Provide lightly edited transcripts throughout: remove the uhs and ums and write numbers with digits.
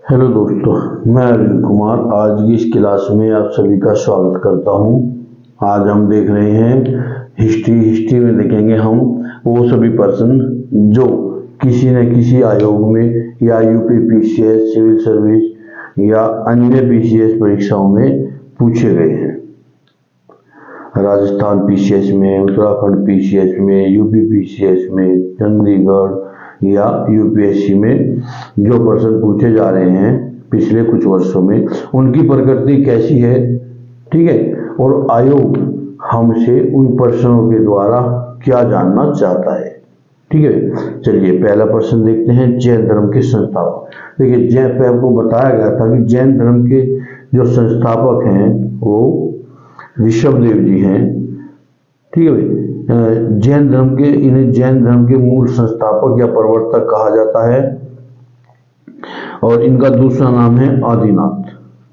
Hello दोस्तों, मैं अरविंद कुमार आज की इस क्लास में आप सभी का स्वागत करता हूं। आज हम देख रहे हैं हिस्ट्री में देखेंगे हम वो सभी पर्सन जो किसी न किसी आयोग में या यूपी पीसीएस, सिविल सर्विस या अन्य पीसीएस परीक्षाओं में पूछे गए हैं। राजस्थान पीसीएस में, उत्तराखंड पीसीएस में, यूपी पीसीएस में, चंडीगढ़ या यूपीएससी में जो प्रश्न पूछे जा रहे हैं पिछले कुछ वर्षों में, उनकी प्रकृति कैसी है, ठीक है, और आयोग हमसे उन प्रश्नों के द्वारा क्या जानना चाहता है, ठीक है। चलिए पहला प्रश्न देखते हैं। जैन धर्म के संस्थापक। देखिए, जैन पे आपको बताया गया था कि जैन धर्म के जो संस्थापक हैं वो ऋषभदेव जी हैं, ठीक है भाई। इन्हें जैन धर्म के मूल संस्थापक या प्रवर्तक कहा जाता है और इनका दूसरा नाम है आदिनाथ,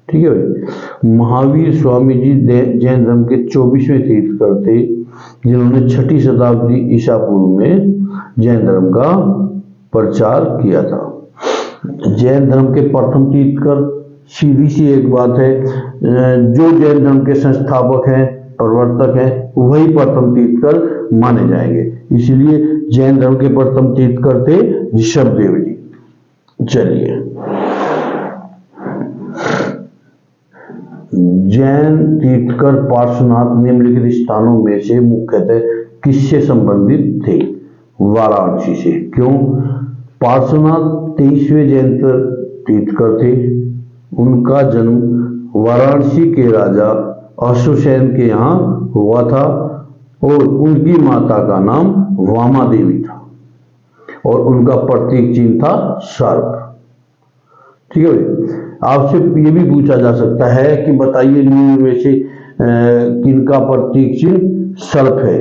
ठीक है भाई। महावीर स्वामी जी जैन धर्म के 24वें तीर्थंकर थे जिन्होंने 6ठी शताब्दी ईसा पूर्व में जैन धर्म का प्रचार किया था। जैन धर्म के प्रथम तीर्थंकर, सीधी सी एक बात है, जो जैन धर्म के संस्थापक हैं, प्रवर्तक हैं, वही प्रथम तीर्थंकर माने जाएंगे। इसलिए जैन धर्म के प्रथम तीर्थंकर थे ऋषभदेव जी। चलिए, जैन तीर्थंकर पार्श्वनाथ निम्नलिखित स्थानों में से मुख्यतः किससे संबंधित थे? वाराणसी से। क्यों? पार्श्वनाथ 23वें जैन तीर्थंकर थे। उनका जन्म वाराणसी के राजा अशोकसेन के यहाँ हुआ था और उनकी माता का नाम वामा देवी था और उनका प्रतीक चिन्ह था सर्प, ठीक है भाई। आपसे ये भी पूछा जा सकता है कि बताइए निम्न में से किनका प्रतीक चिन्ह सर्प है।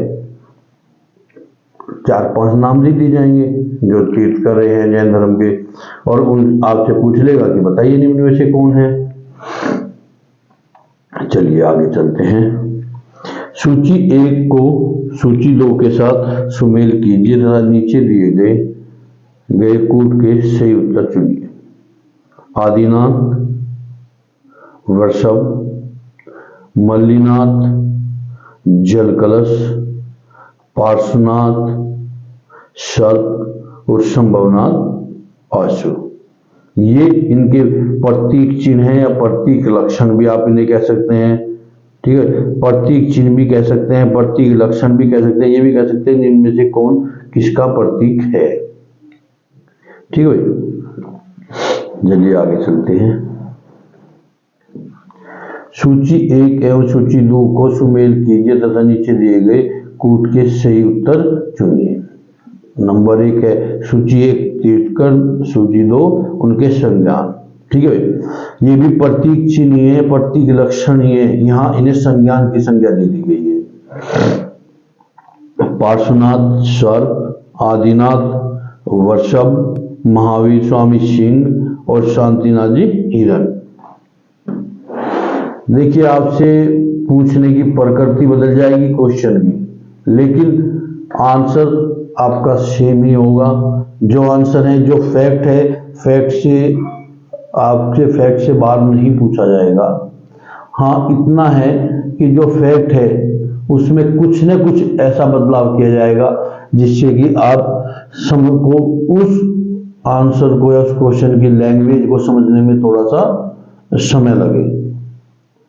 4-5 नाम लिख दिए जाएंगे जो तीर्थ कर रहे हैं जैन धर्म के, और उन आपसे पूछ लेगा कि बताइए निम्न में से कौन है। चलिए आगे चलते हैं। सूची 1 को सूची 2 के साथ सुमेल कीजिए तथा नीचे दिए गए कूट के सही उत्तर चुनिए। आदिनाथ, वृषभ, मल्लीनाथ, जलकलश, पार्श्वनाथ, सर्प और संभवनाथ आशु। ये इनके प्रतीक चिन्ह है या प्रतीक लक्षण भी आप इन्हें कह सकते हैं, ठीक है। प्रतीक चिन्ह भी कह सकते हैं, प्रतीक लक्षण भी कह सकते हैं, ये भी कह सकते हैं इनमें से कौन किसका प्रतीक है, ठीक है। चलिए आगे चलते हैं। सूची 1 एवं सूची 2 को सुमेल कीजिए तथा नीचे दिए गए कूट के सही उत्तर चुनिए। नंबर 1 है सूची 1 तीर्थंकर, सूची 2 उनके संज्ञान, ठीक है। ये भी प्रतीक चिन्ह है, प्रतीक लक्षण है, यहाँ इन्हें संज्ञान की संज्ञा दे दी गई है। पार्श्वनाथ सर्प, आदिनाथ वृषभ, महावीर स्वामी सिंह और शांतिनाथ जी हिरण। देखिए, आपसे पूछने की प्रकृति बदल जाएगी क्वेश्चन की, लेकिन आंसर आपका सेम ही होगा। जो आंसर है, जो फैक्ट है, फैक्ट से बाहर नहीं पूछा जाएगा। हाँ, इतना है कि जो फैक्ट है उसमें कुछ न कुछ ऐसा बदलाव किया जाएगा जिससे कि आप को उस आंसर को या उस क्वेश्चन की लैंग्वेज को समझने में थोड़ा सा समय लगे।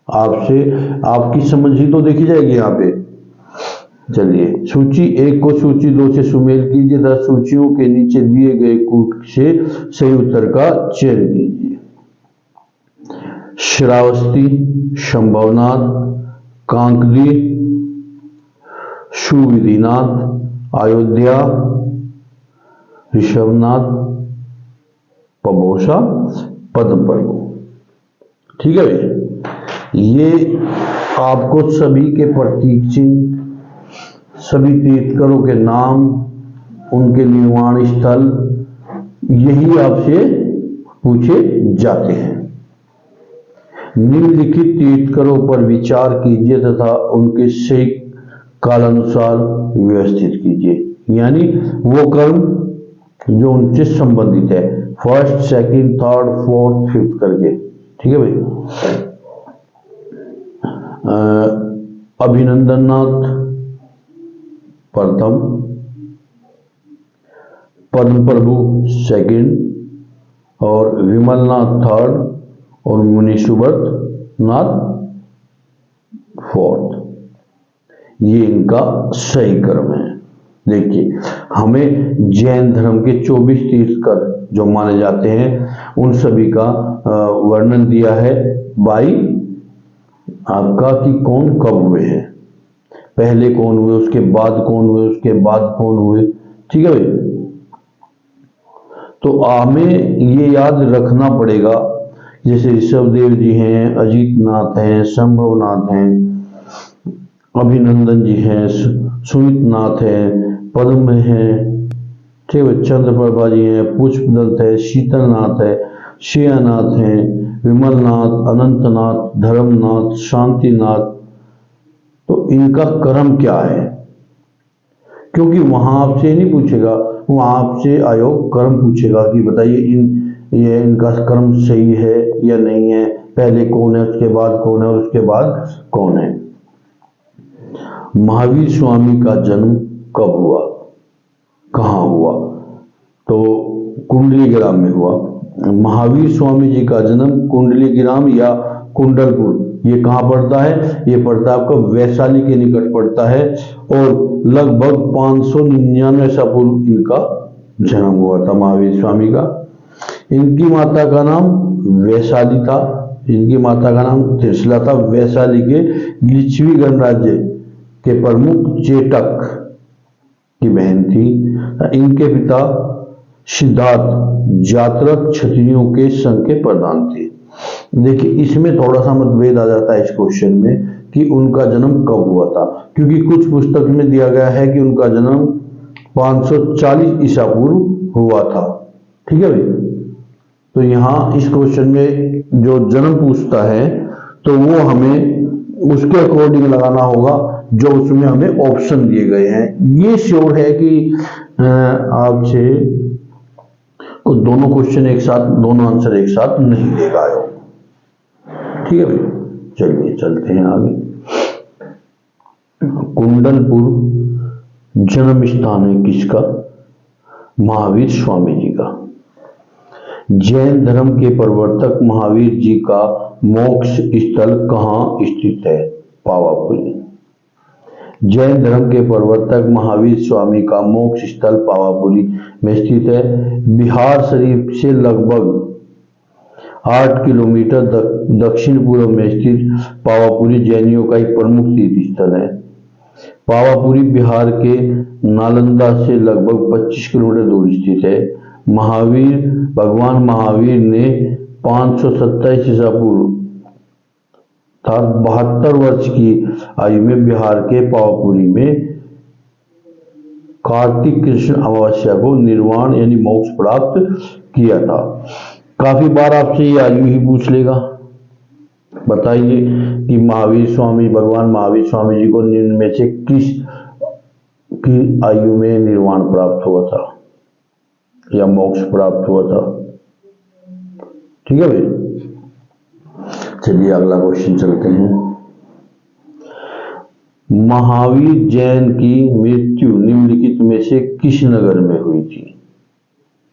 आपकी समझ ही तो देखी जाएगी यहाँ पे। चलिए, सूची 1 को सूची 2 से सुमेल कीजिए तथा सूचियों के नीचे दिए गए कूट से सही उत्तर का चयन कीजिए। श्रावस्ती, संभवनाथ, कांकदी, सुविधिनाथ, अयोध्या, ऋषभनाथ, पबोसा, पद्मप्रभु, ठीक है भाई। ये आपको सभी के प्रतीक चिन्ह, सभी तीर्थंकरों के नाम, उनके निर्माण स्थल, यही आपसे पूछे जाते हैं। निम्नलिखित तीर्थंकरों पर विचार कीजिए तथा उनके सही कालानुसार व्यवस्थित कीजिए। यानी वो कर्म जो उनसे संबंधित है, first, second, third, fourth, fifth करके, ठीक है भाई। अभिनंदननाथ प्रथम, पद्म प्रभु सेकंड और विमलनाथ थर्ड और मुनीसुब्रत नाथ फोर्थ। ये इनका सही क्रम है। देखिए, हमें जैन धर्म के 24 तीर्थकर जो माने जाते हैं उन सभी का वर्णन दिया है बाई आपका कि कौन कब हुए हैं, पहले कौन हुए, उसके बाद कौन हुए, उसके बाद कौन हुए, ठीक है भाई। तो हमें ये याद रखना पड़ेगा, जैसे ऋषभदेव जी हैं, अजीतनाथ हैं, संभवनाथ हैं, अभिनंदन जी हैं, सुमितनाथ हैं, पद्म हैं, ठीक है, चंद्रप्रभा जी हैं, पुष्पदत्त है, शीतलनाथ है, श्रेयनाथ हैं, विमलनाथ, अनंतनाथ, धर्मनाथ, शांतिनाथ। तो इनका क्रम क्या है, क्योंकि वहां आपसे नहीं पूछेगा, वहां आपसे आयोग क्रम पूछेगा कि बताइए ये इनका क्रम सही है या नहीं है, पहले कौन है, उसके बाद कौन है और उसके बाद कौन है। महावीर स्वामी का जन्म कब हुआ, कहाँ हुआ, तो कुंडलीग्राम में हुआ। महावीर स्वामी जी का जन्म कुंडलीग्राम या कुंडलपुर, ये कहाँ पड़ता है, ये पड़ता है आपका वैशाली के निकट पड़ता है और लगभग 599 ईसा पूर्व इनका जन्म हुआ था महावीर स्वामी का। इनकी माता का नाम वैशाली था, इनकी माता का नाम त्रिशला था। वैशाली के लिच्छवी गणराज्य के प्रमुख चेटक की बहन थी। इनके पिता सिद्धार्थ जातरक क्षत्रियों के संघ के प्रधान थे। देखिए, इसमें थोड़ा सा मतभेद आ जाता है इस क्वेश्चन में कि उनका जन्म कब हुआ था, क्योंकि कुछ पुस्तक में दिया गया है कि उनका जन्म 540 ईसा पूर्व हुआ था, ठीक है भाई। तो यहाँ इस क्वेश्चन में जो जन्म पूछता है तो वो हमें उसके अकॉर्डिंग लगाना होगा जो उसमें हमें ऑप्शन दिए गए हैं। ये श्योर है कि आपसे दोनों क्वेश्चन एक साथ, दोनों आंसर एक साथ नहीं देगा आयोग, ठीक है भाई। चलिए चलते हैं आगे। कुंडलपुर जन्म स्थान है किसका, महावीर स्वामी जी का। जैन धर्म के प्रवर्तक महावीर जी का मोक्ष स्थल कहाँ स्थित है, पावापुरी। जैन धर्म के प्रवर्तक महावीर स्वामी का मोक्ष स्थल पावापुरी में स्थित है। बिहार शरीफ से लगभग 8 किलोमीटर दक्षिण पूर्व में स्थित पावापुरी जैनियों का एक प्रमुख तीर्थ स्थल है। पावापुरी बिहार के नालंदा से लगभग 25 किलोमीटर दूर स्थित है। भगवान महावीर ने 527 ईसा पूर्व 72 वर्ष की आयु में बिहार के पावापुरी में कार्तिक कृष्ण अमावस्या को निर्वाण यानी मोक्ष प्राप्त किया था। काफी बार आपसे ये आयु ही पूछ लेगा। बताइए कि भगवान महावीर स्वामी जी को निम्न में से किस की आयु में निर्वाण प्राप्त हुआ था या मोक्ष प्राप्त हुआ था, ठीक है भाई। चलिए अगला क्वेश्चन चलते हैं। महावीर जैन की मृत्यु निम्नलिखित में से किस नगर में हुई थी,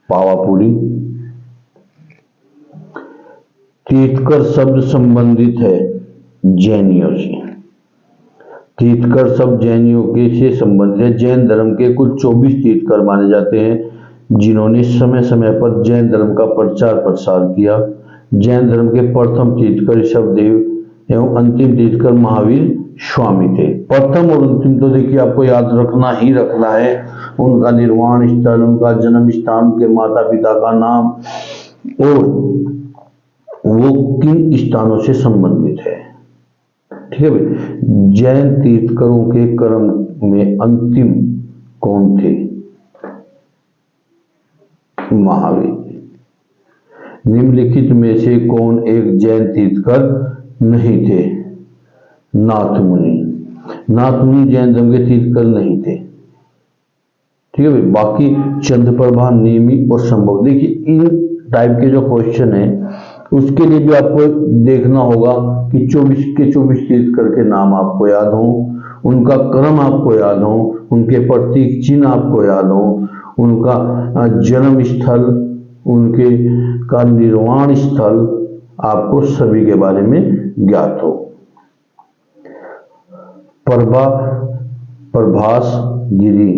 पावापुरी। तीर्थकर शब्द संबंधित है जैनियों से, तीर्थकर शब्द जैनियों के से संबंधित है। जैन धर्म के कुल 24 तीर्थकर माने जाते हैं जिन्होंने समय समय पर जैन धर्म का प्रचार प्रसार किया। जैन धर्म के प्रथम तीर्थकर ऋषभदेव एवं अंतिम तीर्थकर महावीर स्वामी थे। प्रथम और अंतिम तो देखिए आपको याद रखना ही रखना है, उनका निर्वाण स्थल, उनका जन्म स्थान, उनके माता पिता का नाम और वो किन स्थानों से संबंधित है, ठीक है भाई। जैन तीर्थकरों के क्रम में अंतिम कौन थे, महावीर। निम्नलिखित में से कौन एक जैन तीर्थकर नहीं थे, नाथ मुनि। नाथ मुनि जैन धर्म के तीर्थकर नहीं थे। ठीक है भाई। बाकी चंद्रप्रभा, नेमी और संभव, देखिए इन टाइप के जो क्वेश्चन है उसके लिए भी आपको देखना होगा कि 24 के 24 तीर्थंकर के नाम आपको याद हो, उनका क्रम आपको याद हो, उनके प्रतीक चिन्ह आपको याद हो, उनका जन्म स्थल, उनके का निर्वाण स्थल आपको सभी के बारे में ज्ञात हो। प्रभास गिरी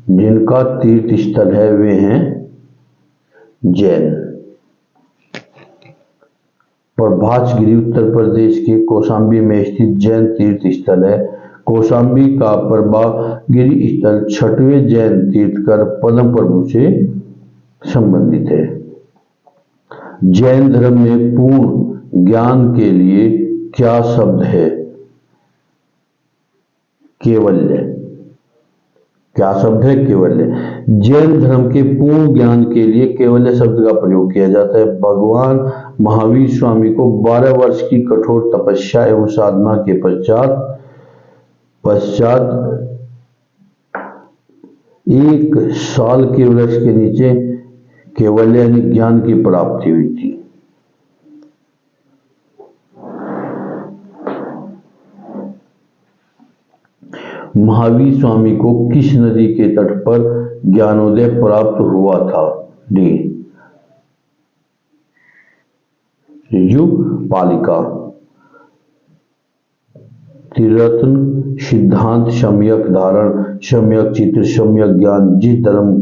जिनका तीर्थ स्थल है वे हैं जैन। प्रभास गिरी उत्तर प्रदेश के कौशाम्बी में स्थित जैन तीर्थ स्थल है। कौशाम्बी का प्रभागिरी स्थल 6वें जैन तीर्थंकर पद्म प्रभु से संबंधित है। जैन धर्म में पूर्ण ज्ञान के लिए क्या शब्द है? केवल्य। क्या शब्द है? केवल्य। जैन धर्म के पूर्ण ज्ञान के लिए केवल्य शब्द का प्रयोग किया जाता है। भगवान महावीर स्वामी को 12 वर्ष की कठोर तपस्या एवं साधना के पश्चात 1 साल के वृक्ष के नीचे केवल्य यानी ज्ञान की प्राप्ति हुई थी। महावीर स्वामी को किस नदी के तट पर ज्ञानोदय प्राप्त हुआ था? डी पालिका। त्रिरत्न सिद्धांत, सम्यक धारण, सम्यक चित्र, सम्यक ज्ञान, जिस धर्म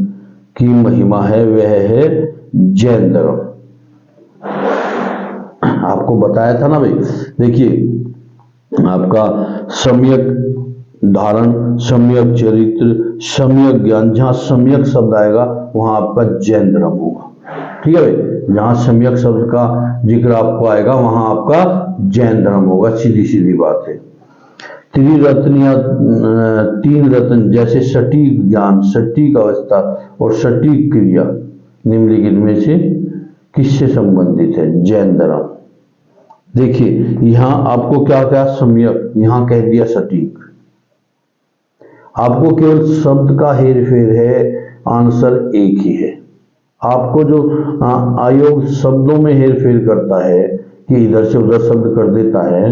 की महिमा है वह है जैन धर्म। आपको बताया था ना भाई। देखिए आपका सम्यक धारण, सम्यक चरित्र, सम्यक ज्ञान, जहां सम्यक शब्द आएगा वहां आपका जैन धर्म होगा। ठीक है भाई। जहां सम्यक शब्द का जिक्र आपको आएगा वहां आपका जैन धर्म होगा, सीधी सीधी बात है। त्रिरत्न या 3 रत्न जैसे सटीक ज्ञान, सटीक अवस्था और सटीक क्रिया निम्नलिखित में से किससे संबंधित है? जैन धर्म। देखिए यहां आपको क्या क्या सम्यक, यहां कह दिया सटीक। आपको केवल शब्द का हेरफेर है, आंसर एक ही है। आपको जो आयोग शब्दों में हेरफेर करता है कि इधर से उधर शब्द कर देता है,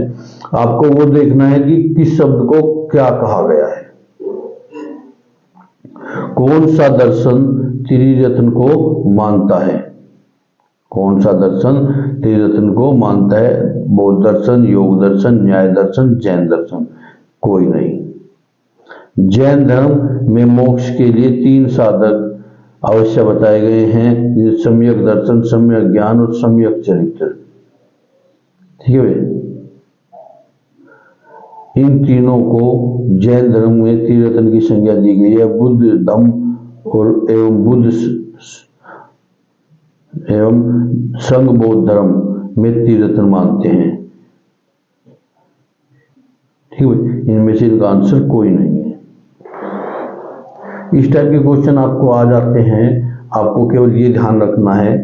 आपको वो देखना है कि किस शब्द को क्या कहा गया है। कौन सा दर्शन त्रिरत्न को मानता है? कौन सा दर्शन त्रिरत्न को मानता है? बौद्ध दर्शन, योग दर्शन, न्याय दर्शन, जैन दर्शन? कोई नहीं। जैन धर्म में मोक्ष के लिए 3 साधक अवश्य बताए गए हैं, सम्यक दर्शन, सम्यक ज्ञान और सम्यक चरित्र। ठीक है भाई। इन तीनों को जैन धर्म में त्रिरत्न की संज्ञा दी गई है। बुद्ध धम्म और एवं संघ बौद्ध धर्म में त्रिरत्न मानते हैं। ठीक है। इनमें से इनका आंसर कोई नहीं है। इस टाइप के क्वेश्चन आपको आ जाते हैं। आपको केवल ये ध्यान रखना है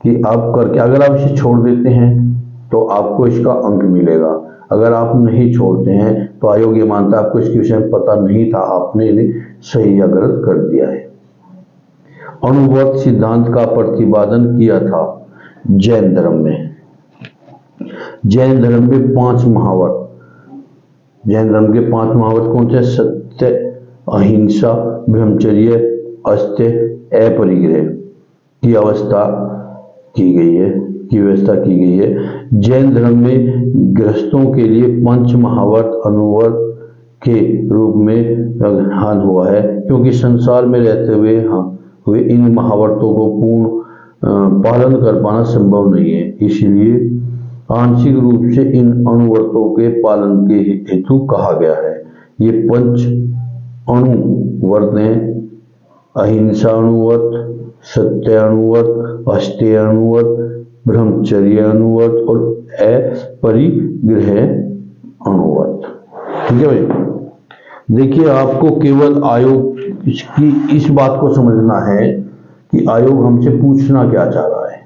कि आप करके, अगर आप इसे छोड़ देते हैं तो आपको इसका अंक मिलेगा। अगर आप नहीं छोड़ते हैं तो आयोग ये मानता है आपको इसके विषय में पता नहीं था, आपने इन्हें सही या गलत कर दिया है। अणुव्रत सिद्धांत का प्रतिपादन किया था जैन धर्म में। जैन धर्म में 5 महाव्रत, जैन धर्म के 5 महाव्रत कौन से? सत्य, अहिंसा, ब्रह्मचर्य, अस्त्य, अपरिग्रह की अवस्था की गई है, की व्यवस्था की गई है। जैन धर्म में गृहस्थों के लिए 5 महाव्रत अनुव्रत के रूप में ग्रहण हुआ है, क्योंकि संसार में रहते हुए इन महाव्रतों को पूर्ण पालन कर पाना संभव नहीं है। इसलिए आंशिक रूप से इन अनुव्रतों के पालन के हेतु कहा गया है। ये 5 अनुव्रत हैं: अहिंसा अनुव्रत, सत्य अनुव्रत, अस्तेय अनुव्रत, ब्रह्मचर्य अनुव्रत और अपरिग्रह अनुव्रत। ठीक है भाई। देखिए आपको केवल आयोग की इस बात को समझना है कि आयोग हमसे पूछना क्या चाह रहा है।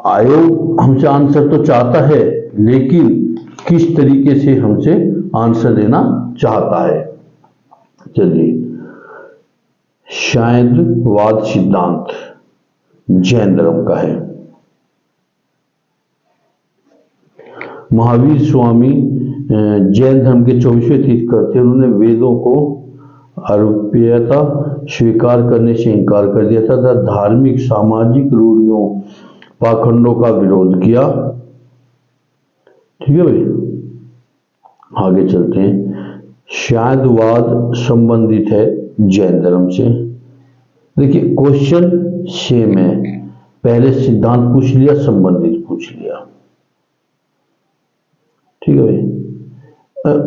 आयोग हमसे आंसर तो चाहता है, लेकिन किस तरीके से हमसे आंसर देना चाहता है। चलिए शायदवाद सिद्धांत जैन धर्म का है। महावीर स्वामी जैन धर्म के 24वें तीर्थंकर थे। उन्होंने वेदों को अरूपीयता स्वीकार करने से इनकार कर दिया था, धार्मिक सामाजिक रूढ़ियों पाखंडों का विरोध किया। ठीक है भाई, आगे चलते हैं। शायदवाद संबंधित है जैन धर्म से। देखिए क्वेश्चन सेम है, पहले सिद्धांत पूछ लिया, संबंधित पूछ लिया। ठीक है भाई,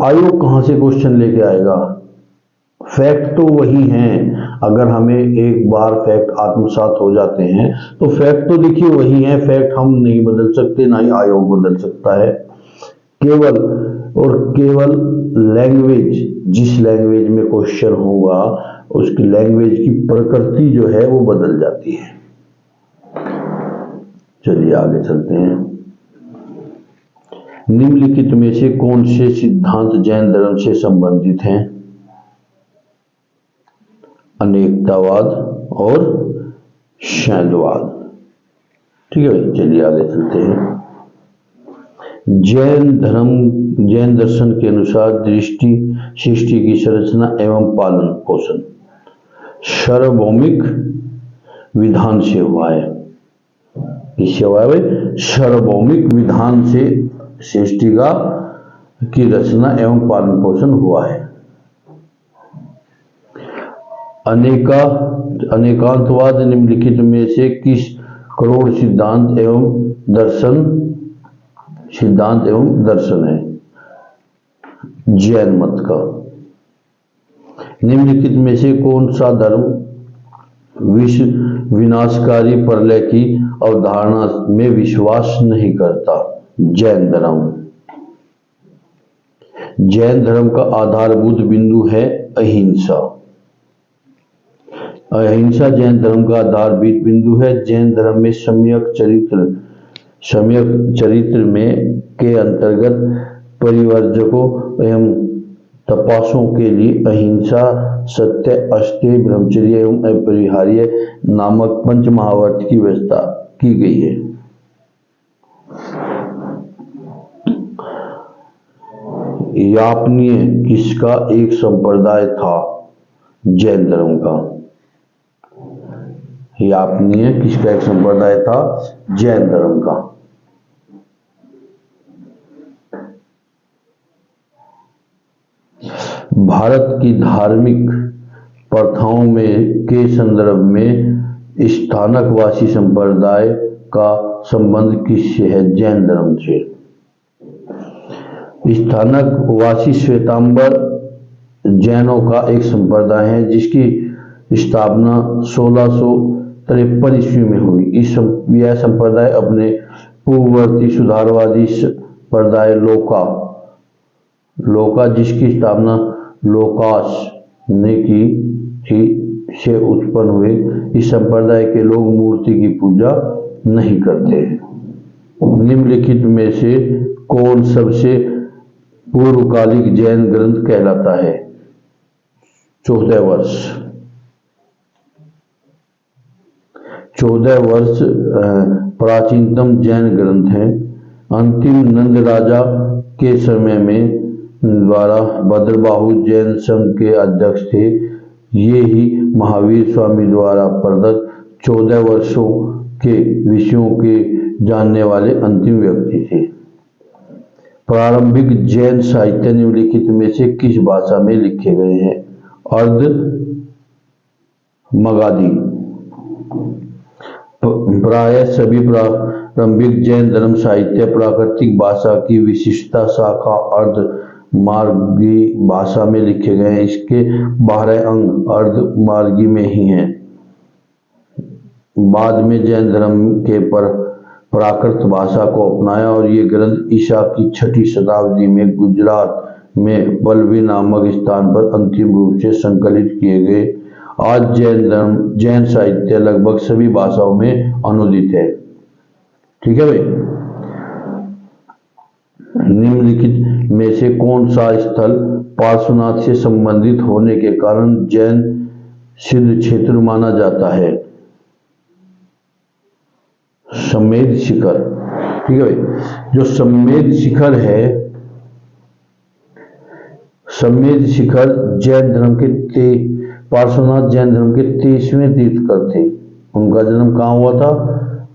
आयोग कहां से क्वेश्चन लेके आएगा? फैक्ट तो वही हैं। अगर हमें एक बार फैक्ट आत्मसात हो जाते हैं तो फैक्ट तो देखिए वही है। फैक्ट हम नहीं बदल सकते, ना ही आयोग बदल सकता है। केवल और केवल लैंग्वेज, जिस लैंग्वेज में क्वेश्चन होगा उसकी लैंग्वेज की प्रकृति जो है वो बदल जाती है। चलिए आगे चलते हैं। निम्नलिखित में से कौन से सिद्धांत जैन धर्म से संबंधित हैं? अनेकतावाद और शायदवाद। ठीक है भाई, चलिए आगे चलते हैं। जैन दर्शन के अनुसार सृष्टि की संरचना एवं पालन पोषण सार्वभौमिक विधान से हुआ है। किससे हुआ है भाई? सार्वभौमिक विधान से सृष्टि की रचना एवं पालन पोषण हुआ है। अनेकांतवाद निम्नलिखित में से किस करोड़ सिद्धांत एवं दर्शन है? जैन मत का। निम्नलिखित में से कौन सा धर्म विश्व विनाशकारी प्रलय की अवधारणा में विश्वास नहीं करता? जैन धर्म। जैन धर्म का आधारभूत बिंदु है अहिंसा। अहिंसा जैन धर्म का आधारभूत बिंदु है। जैन धर्म में सम्यक चरित्र में के अंतर्गत परिवर्जकों एवं तपासों के लिए अहिंसा, सत्य, अस्तेय, ब्रह्मचर्य एवं अपरिहार्य नामक पंच महाव्रत की व्यवस्था की गई है। यापनीय किसका एक संप्रदाय था? जैन धर्म का। यापनीय किसका एक संप्रदाय था? जैन धर्म का। भारत की धार्मिक प्रथाओं में के संदर्भ में स्थानकवासी संप्रदाय का संबंध किससे है? जैन धर्म से। स्थानकवासी श्वेतांबर जैनों का एक संप्रदाय है जिसकी स्थापना 1653 ईस्वी में हुई। यह संप्रदाय अपने पूर्ववर्ती सुधारवादी संप्रदाय लोका जिसकी स्थापना लोकास ने की थी से उत्पन्न हुए। इस संप्रदाय के लोग मूर्ति की पूजा नहीं करते। निम्नलिखित में से कौन सबसे पूर्वकालिक जैन ग्रंथ कहलाता है? 14 वर्ष। 14 वर्ष प्राचीनतम जैन ग्रंथ है। अंतिम नंद राजा के समय में द्वारा भद्रबाहु जैन संघ के अध्यक्ष थे। ये ही महावीर स्वामी द्वारा प्रदत्त 14 वर्षों के विषयों के जानने वाले अंतिम व्यक्ति थे। प्रारंभिक जैन साहित्य निम्नलिखित में से किस भाषा में लिखे गए हैं? अर्ध मगधी। प्रायः सभी प्रारंभिक जैन धर्म साहित्य प्राकृतिक भाषा की विशिष्टता शाखा अर्ध मार्गी भाषा में लिखे गए हैं। इसके 12 अंग अर्ध मार्गी में ही हैं। बाद में जैन धर्म के प्राकृत भाषा को अपनाया और ये ग्रंथ ईसा की 6ठी शताब्दी में गुजरात में पल्लवी नामक स्थान पर अंतिम रूप से संकलित किए गए। आज जैन साहित्य लगभग सभी भाषाओं में अनुदित है। ठीक है भाई। निम्नलिखित में से कौन सा स्थल पार्श्वनाथ से संबंधित होने के कारण जैन सिद्ध क्षेत्र माना जाता है। सम्मेद शिखर, ठीक है भाई, जो सम्मेद शिखर है, सम्मेद शिखर जैन धर्म के पार्श्वनाथ जैन धर्म के 23वें तीर्थकर थे। उनका जन्म कहाँ हुआ था?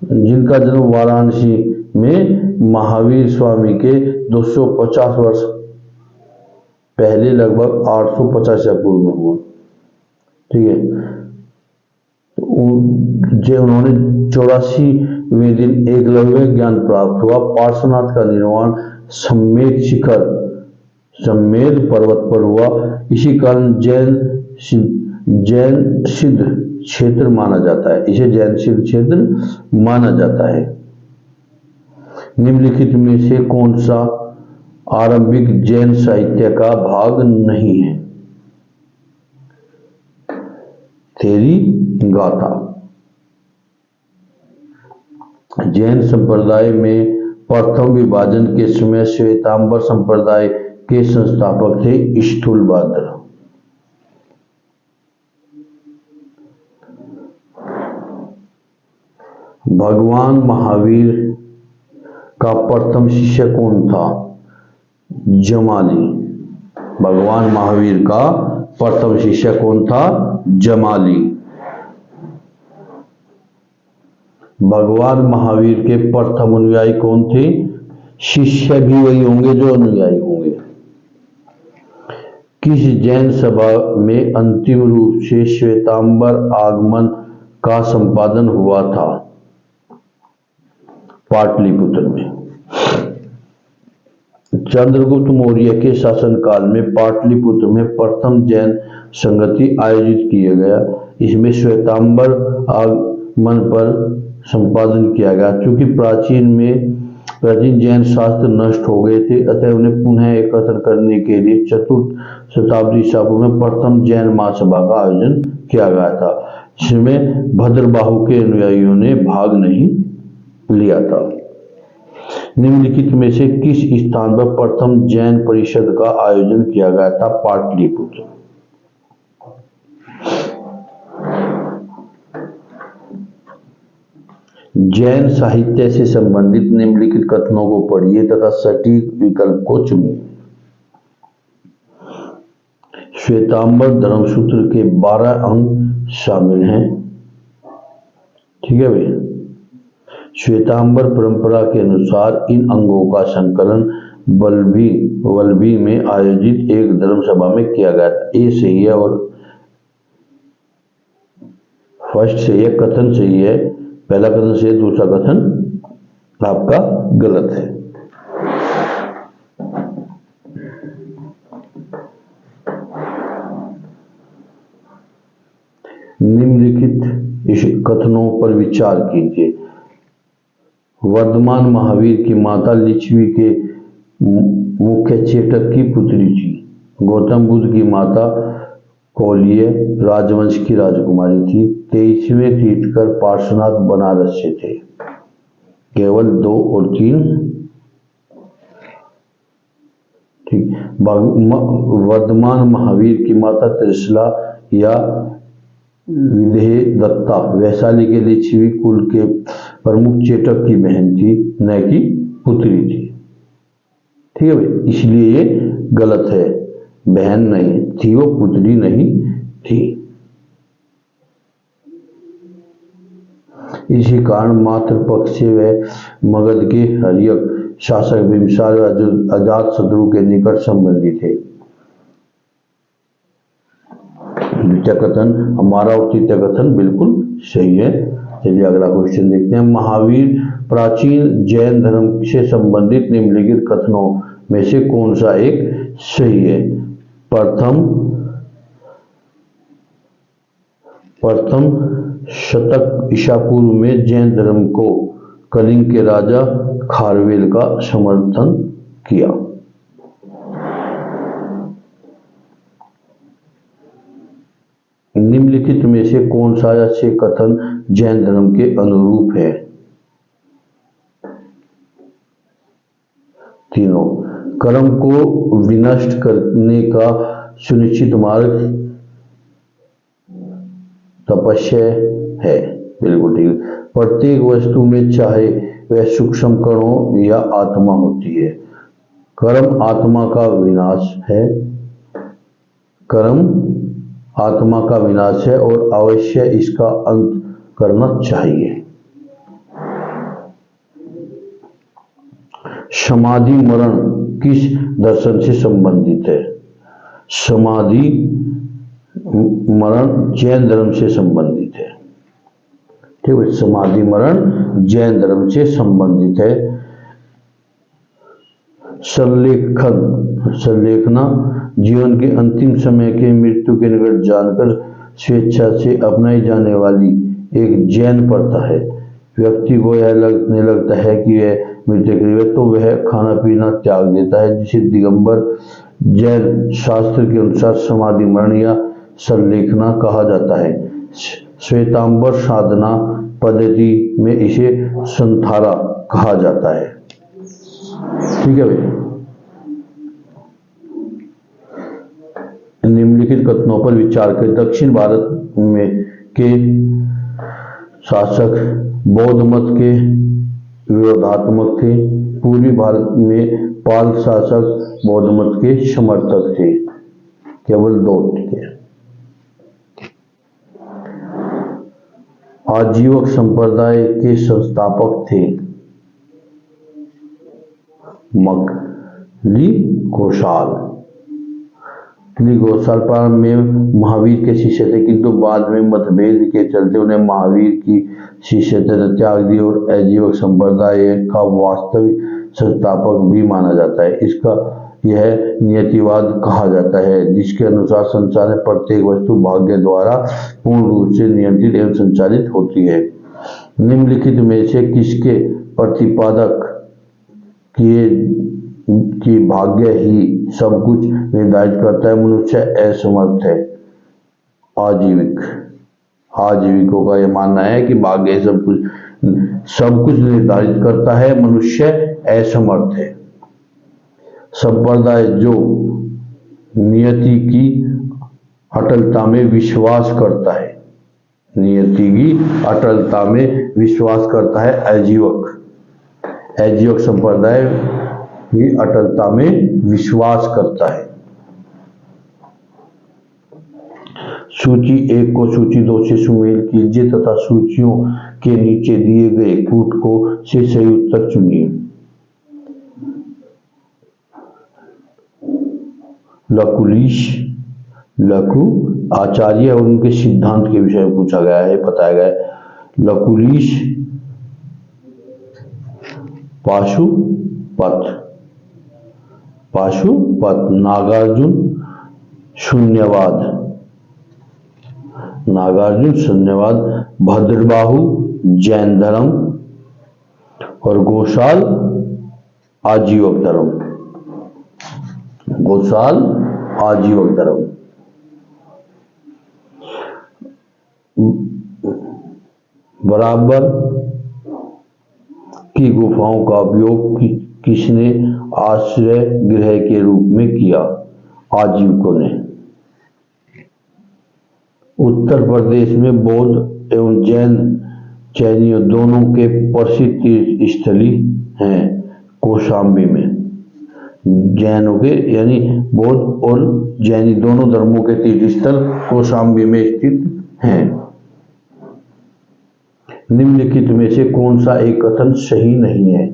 जिनका जन्म वाराणसी में महावीर स्वामी के 250 वर्ष पहले, लगभग 850 या पूर्व में हुआ। ठीक है, उन्होंने 84वें दिन एकलव्य ज्ञान प्राप्त हुआ। पार्श्वनाथ का निर्माण सम्मेद शिखर, सम्मेद पर्वत पर हुआ। इसी कारण जैन सिद्ध क्षेत्र माना जाता है, इसे जैन सिद्ध क्षेत्र माना जाता है। निम्नलिखित में से कौन सा आरंभिक जैन साहित्य का भाग नहीं है? थेरी गाथा। जैन संप्रदाय में प्रथम विभाजन के समय श्वेतांबर संप्रदाय के संस्थापक थे स्थूलभद्र। भगवान महावीर का प्रथम शिष्य कौन था? जमाली। भगवान महावीर का प्रथम शिष्य कौन था? जमाली। भगवान महावीर के प्रथम अनुयायी कौन थे? शिष्य भी वही होंगे जो अनुयायी होंगे। किस जैन सभा में अंतिम रूप से श्वेतांबर आगमन का संपादन हुआ था? पाटलिपुत्र में। चंद्रगुप्त मौर्य के शासनकाल में पाटलिपुत्र में प्रथम जैन संगति आयोजित किया गया। इसमें श्वेतांबर आगमन पर संपादन किया गया। चूंकि प्राचीन जैन शास्त्र नष्ट हो गए थे, अतः उन्हें पुनः एकत्र करने के लिए 4th शताब्दी ईसा पूर्व में प्रथम जैन महासभा का आयोजन किया गया था, जिसमें भद्रबाहु के अनुयायियों ने भाग नहीं लिया था। निम्नलिखित में से किस स्थान पर प्रथम जैन परिषद का आयोजन किया गया था? पाटलिपुत्र। जैन साहित्य से संबंधित निम्नलिखित कथनों को पढ़िए तथा सटीक विकल्प को चुनिए। श्वेतांबर धर्मसूत्र के 12 अंग शामिल हैं। ठीक है भैया, श्वेतांबर परंपरा के अनुसार इन अंगों का संकलन वल्लभी में आयोजित एक धर्म सभा में किया गया था। ये सही है और फर्स्ट सही है, कथन सही है, पहला कथन सही है, दूसरा कथन आपका गलत है। निम्नलिखित इस कथनों पर विचार कीजिए। वर्धमान महावीर की माता लिच्छवी के मुख्य चेटक की पुत्री थी। गौतम बुद्ध की माता कौलिय राजवंश की राजकुमारी थी। 23वें तीर्थकर पार्श्वनाथ बनारस से थे। केवल 2 और 3 ठीक। वर्धमान महावीर की माता त्रिशला या विदेहदत्ता वैशाली के लिच्छवी कुल के प्रमुख चेटक की बहन थी, न कि पुत्री थी। ठीक है भाई, इसलिए ये गलत है, बहन नहीं थी वो, पुत्री नहीं थी। इसी कारण मातृपक्ष से वह मगध के हर्यक शासक बिंबिसार अजातशत्रु के निकट संबंधी थे। द्वितीय कथन हमारा और तृतीय कथन बिल्कुल सही है। चलिए अगला क्वेश्चन देखते हैं। महावीर प्राचीन जैन धर्म से संबंधित निम्नलिखित कथनों में से कौन सा एक सही है? प्रथम शतक ईसा पूर्व में जैन धर्म को कलिंग के राजा खारवेल का समर्थन किया। निम्नलिखित में से कौन सा अच्छे कथन जैन धर्म के अनुरूप है? तीनों। कर्म को विनष्ट करने का सुनिश्चित मार्ग तपस्या है। बिल्कुल ठीक। प्रत्येक वस्तु में चाहे वह सूक्ष्म कण हो या आत्मा होती है, कर्म आत्मा का विनाश है। कर्म आत्मा का विनाश है और अवश्य इसका अंत करना चाहिए। समाधि मरण किस दर्शन से संबंधित है? समाधि मरण जैन धर्म से संबंधित है। ठीक है, समाधि मरण जैन धर्म से संबंधित है। संलेखना जीवन के अंतिम समय के मृत्यु के निकट जानकर स्वेच्छा से अपनाई जाने वाली एक जैन प्रथा है। व्यक्ति को यह लगने लगता है कि वह मृत्यु के लिए तो वह खाना पीना त्याग देता है, जिसे दिगंबर जैन शास्त्र के अनुसार समाधि मरण या संलेखना कहा जाता है। श्वेतांबर साधना पद्धति में इसे संथारा कहा जाता है। ठीक है भाई। निम्नलिखित कथनों पर विचार करें। दक्षिण भारत में के शासक बौद्ध मत के विरोधात्मक थे। पूर्वी भारत में पाल शासक बौद्ध मत के समर्थक थे। केवल 2 थे। आजीवक संप्रदाय के संस्थापक थे मगली घोषाल। घोषाल प्रारंभ में महावीर के शिष्य थे, किंतु बाद में मतभेद के चलते उन्हें महावीर की शिष्यता त्याग दी और आजीवक संप्रदाय का वास्तविक संस्थापक भी माना जाता है। इसका यह नियतिवाद कहा जाता है, जिसके अनुसार संसार में प्रत्येक वस्तु भाग्य द्वारा पूर्ण रूप से नियंत्रित एवं संचालित होती है। निम्नलिखित में से किसके प्रतिपादक किए कि भाग्य ही सब कुछ निर्धारित करता है? मनुष्य असमर्थ है। आजीविकों का यह मानना है कि भाग्य सब कुछ निर्धारित करता है, मनुष्य असमर्थ है। संप्रदाय जो नियति की अटलता में विश्वास करता है, नियति की अटलता में विश्वास करता है आजीवक संप्रदाय की अटलता में विश्वास करता है। सूची 1 को सूची 2 से सुमेल कीजिए तथा सूचियों के नीचे दिए गए कूट को से सही उत्तर चुनिए। लघु आचार्य और उनके सिद्धांत के विषय में पूछा गया है, बताया गया है। लकुलिश पाशुपत, नागार्जुन शून्यवाद, भद्रबाहु जैन धर्म और घोषाल आजीवक धर्म। बराबर की गुफाओं का उपयोग किसने आश्रय गृह के रूप में किया? आजीवकों ने। उत्तर प्रदेश में बौद्ध एवं जैनियों दोनों के प्रसिद्ध तीर्थ स्थली हैं। कौशाम्बी में जैनों के यानी बौद्ध और जैनी दोनों धर्मों के तीर्थ स्थल कौशाम्बी में स्थित हैं। निम्नलिखित में से कौन सा एक कथन सही नहीं है?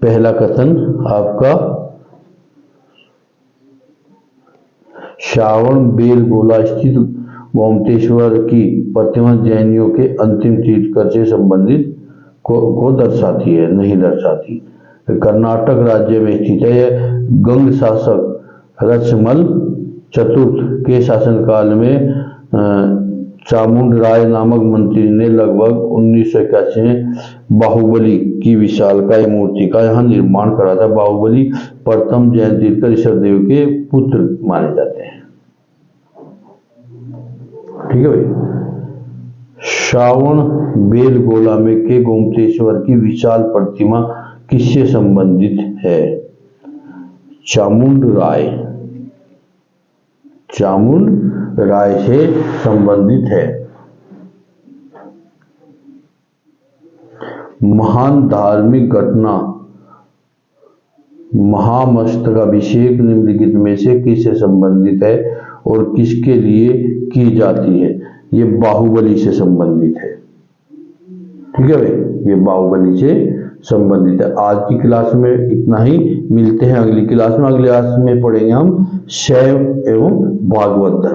पहला कथन आपका श्रावण बेलगोला स्थित गोमतेश्वर की प्रतिमा जैनियों के अंतिम तीर्थंकर से संबंधित को दर्शाती है, नहीं दर्शाती। कर्नाटक राज्य में स्थित है। यह गंग शासक रचमल चतुर्थ के शासनकाल में चामुंडराय नामक मंत्री ने लगभग 1981 में बाहुबली की विशालकाय मूर्ति का यहाँ निर्माण करा था। बाहुबली प्रथम जैन तीर्थंकर ऋषभदेव के पुत्र माने जाते हैं। ठीक है भाई। श्रावण बेलगोला में के गोमतेश्वर की विशाल प्रतिमा किससे संबंधित है? चामुंडराय चामुंड राय से संबंधित है। महान धार्मिक घटना महामस्तकाभिषेक निम्नलिखित में से किससे संबंधित है और किसके लिए की जाती है? ये बाहुबली से संबंधित है। ठीक है भाई, ये बाहुबली से संबंधित है। आज की क्लास में इतना ही, मिलते हैं अगली क्लास में। अगली क्लास में पढ़ेंगे हम शैव एवं भागवत धर्म।